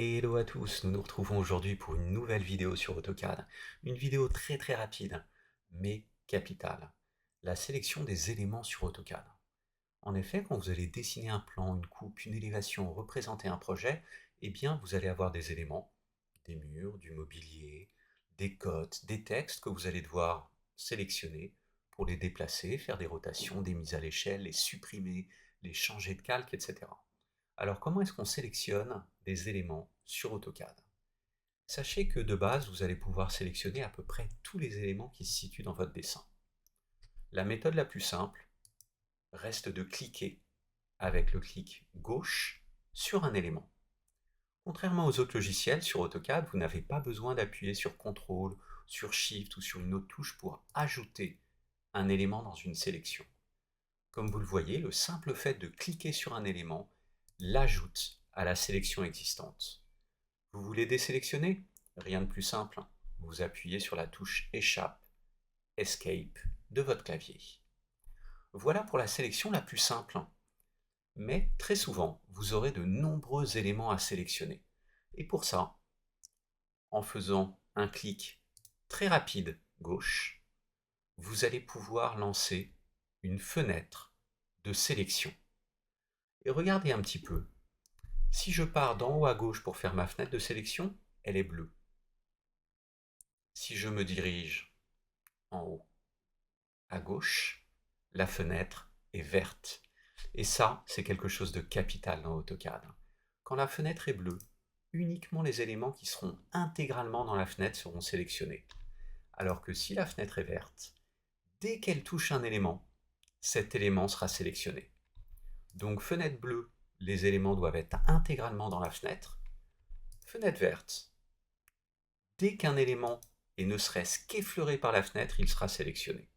Hello à tous, nous nous retrouvons aujourd'hui pour une nouvelle vidéo sur AutoCAD. Une vidéo très rapide, mais capitale. La sélection des éléments sur AutoCAD. En effet, quand vous allez dessiner un plan, une coupe, une élévation, représenter un projet, eh bien vous allez avoir des éléments, des murs, du mobilier, des cotes, des textes que vous allez devoir sélectionner pour les déplacer, faire des rotations, des mises à l'échelle, les supprimer, les changer de calque, etc. Alors comment est-ce qu'on sélectionne des éléments sur AutoCAD? Sachez que de base, vous allez pouvoir sélectionner à peu près tous les éléments qui se situent dans votre dessin. La méthode la plus simple reste de cliquer avec le clic gauche sur un élément. Contrairement aux autres logiciels, sur AutoCAD, vous n'avez pas besoin d'appuyer sur CTRL, sur SHIFT ou sur une autre touche pour ajouter un élément dans une sélection. Comme vous le voyez, le simple fait de cliquer sur un élément l'ajoute à la sélection existante. Vous voulez désélectionner? Rien de plus simple. Vous appuyez sur la touche Échappe, Escape de votre clavier. Voilà pour la sélection la plus simple. Mais très souvent, vous aurez de nombreux éléments à sélectionner. Et pour ça, en faisant un clic très rapide gauche, vous allez pouvoir lancer une fenêtre de sélection. Et regardez un petit peu. Si je pars d'en haut à gauche pour faire ma fenêtre de sélection, elle est bleue. Si je me dirige en haut à gauche, la fenêtre est verte. Et ça, c'est quelque chose de capital dans AutoCAD. Quand la fenêtre est bleue, uniquement les éléments qui seront intégralement dans la fenêtre seront sélectionnés. Alors que si la fenêtre est verte, dès qu'elle touche un élément, cet élément sera sélectionné. Donc fenêtre bleue, les éléments doivent être intégralement dans la fenêtre. Fenêtre verte, dès qu'un élément est ne serait-ce qu'effleuré par la fenêtre, il sera sélectionné.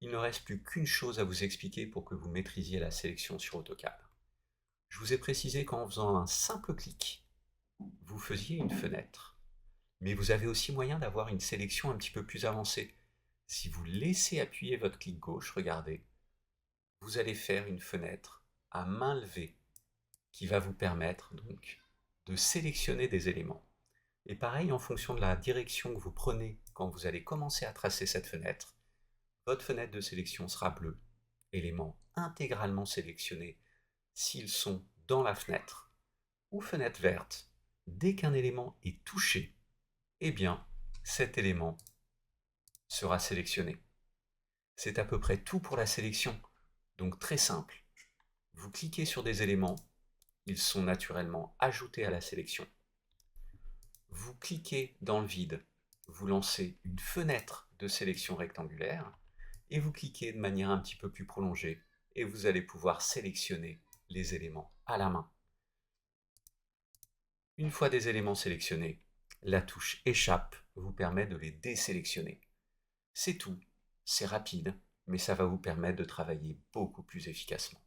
Il ne reste plus qu'une chose à vous expliquer pour que vous maîtrisiez la sélection sur AutoCAD. Je vous ai précisé qu'en faisant un simple clic, vous faisiez une fenêtre. Mais vous avez aussi moyen d'avoir une sélection un petit peu plus avancée. Si vous laissez appuyer votre clic gauche, regardez, vous allez faire une fenêtre à main levée qui va vous permettre donc de sélectionner des éléments. Et pareil, en fonction de la direction que vous prenez quand vous allez commencer à tracer cette fenêtre, votre fenêtre de sélection sera bleue, élément intégralement sélectionné s'ils sont dans la fenêtre, ou fenêtre verte, dès qu'un élément est touché, eh bien, cet élément sera sélectionné. C'est à peu près tout pour la sélection, donc très simple. Vous cliquez sur des éléments, ils sont naturellement ajoutés à la sélection. Vous cliquez dans le vide, vous lancez une fenêtre de sélection rectangulaire, et vous cliquez de manière un petit peu plus prolongée, et vous allez pouvoir sélectionner les éléments à la main. Une fois des éléments sélectionnés, la touche Échappe vous permet de les désélectionner. C'est tout, c'est rapide, mais ça va vous permettre de travailler beaucoup plus efficacement.